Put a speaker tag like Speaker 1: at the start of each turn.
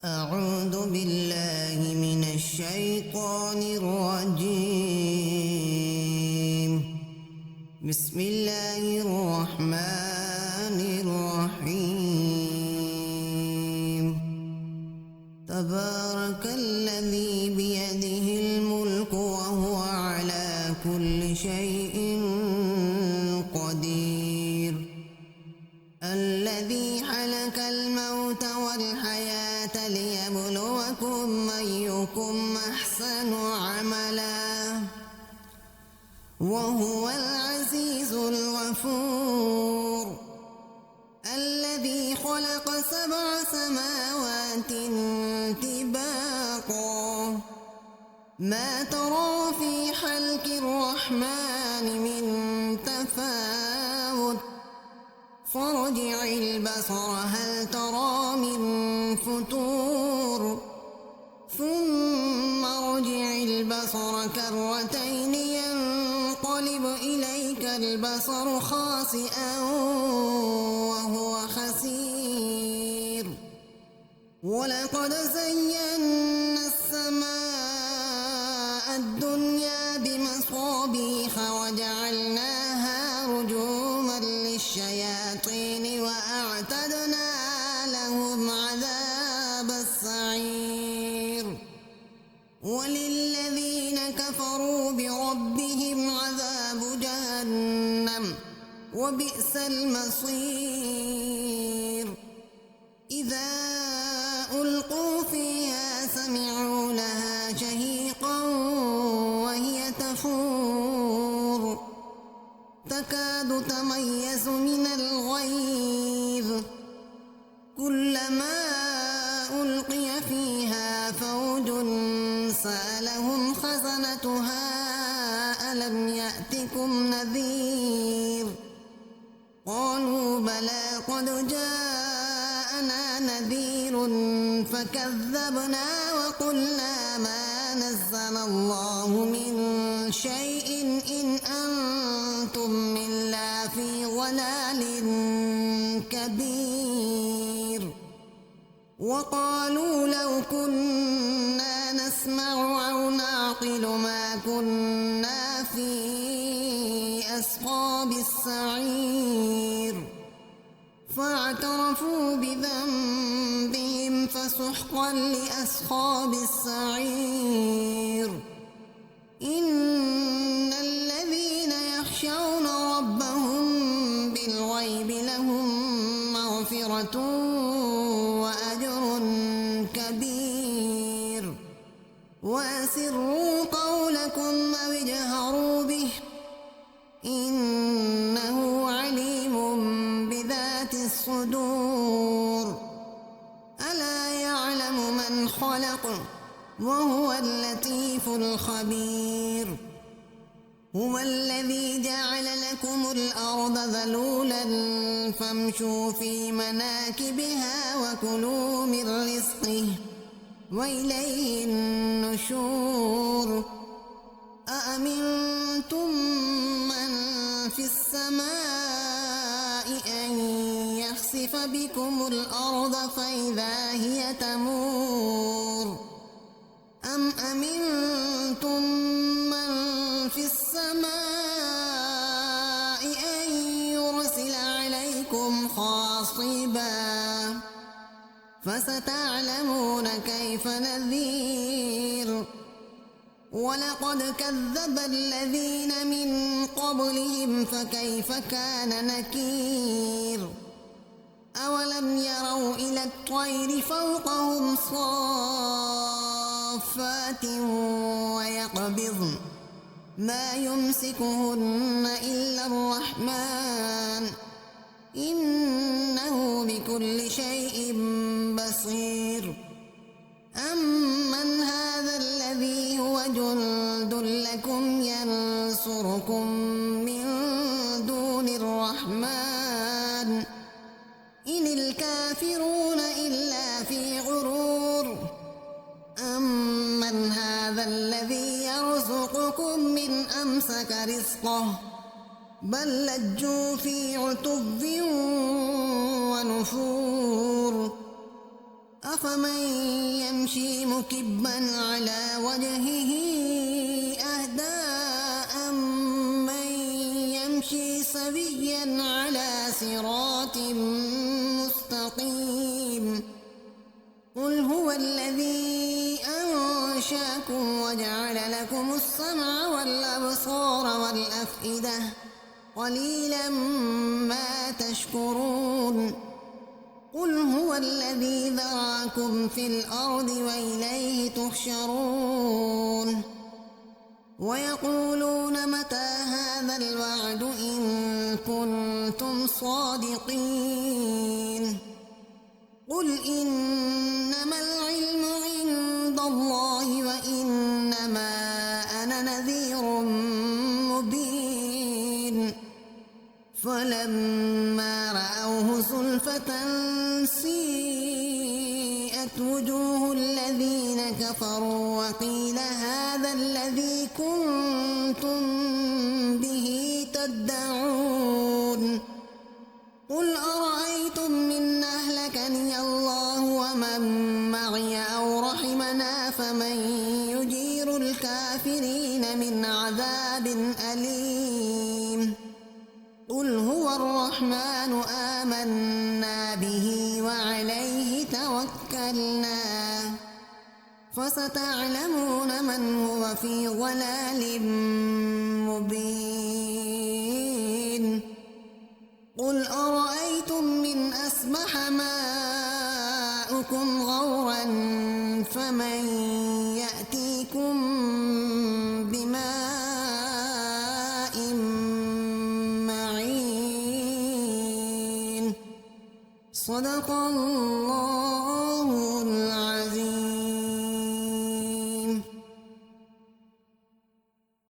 Speaker 1: أعوذ بالله من الشيطان الرجيم. بسم الله الرحمن الرحيم. تبارك الذي بيده الملك وهو على كل شيء قدير. الذي خلق الموت والحياة ليبلوكم أيكم أحسن عملا وهو العزيز الغفور. الذي خلق 7 سماوات طباقا ما ترى في خلق الرحمن من تفاوت فارجع البصر هل ترى من فتور ثم ارجع البصر كرتين ينقلب إليك البصر خاسئا وهو حسير. ولقد زينا السماء الدنيا بمصابيح وجعلناها رجوما للشياطين وأعتدنا لهم عذاب السعير. وللذين كفروا بربهم عذاب جهنم وبئس المصير. إذا ألقوا فيها سمعوا لها شهيقا وهي تفور تكاد تميز من الغيظ كلما ألقي فيها فوج سألهم خزنتها ألم يأتكم نذير قالوا بلى قد جاءنا نذير فكذبنا وقلنا ما نزل الله من شيء إن أنتم إلا في ضلال كبير. وقالوا لو كنا نسمع أو نعقل ما كنا في أصحاب السعير فاعترفوا بذنبهم فسحقا لأصحاب السعير. إن الذين يخشون ربهم بالغيب لهم مغفرة وأجر كبير. وأسروا قولكم أو اجهروا به إنه عليم بذات الصدور. ألا يعلم من خلق وهو اللطيف الخبير. هو الذي جعل لكم الأرض ذلولا فامشوا في مناكبها وكلوا من رزقه وإليه النشور. أأمنتم من في السماء أن يخسف بكم الأرض فإذا هي تمور أم أمنتم من في السماء أن يرسل عليكم حاصبا فستعلمون كيف نذير. ولقد كذب الذين من قبلهم فكيف كان نكير. أولم يروا إلى الطير فوقهم صافات ويقبضن ما يمسكهن إلا الرحمن إنه بكل شيء بصير. أمن هذا الذي هو جند لكم ينصركم من دون الرحمن إن الكافرون إلا في غرور. أمن هذا الذي يرزقكم من أمسك رزقه بل لجوا في عتب ونفور. أفمن يمشي مكبا على وجهه أهدى أمن يمشي سويا على صراط مستقيم قل هو الذي أنشأكم وجعل لكم السمع والأبصار والأفئدة قليلا ما تشكرون قل هو الذي ذرأكم في الأرض وإليه تحشرون ويقولون متى هذا الوعد إن كنتم صادقين قل إنما العلم عند الله وإنما أنا نذير مبين فلما رأوه زلفة سيئت وجوه الذين كفروا وقيل هذا الذي كنتم به تدعون قل أرأيتم إن أهلكني الله ومن معي أو رحمنا فمن يجير الكافرين من عذاب أليم قل هو الرحمن آمنا به وعليه توكلنا فستعلمون من هو في ضلال مبين قل أرأيتم من أصبح ماؤكم غورا فمن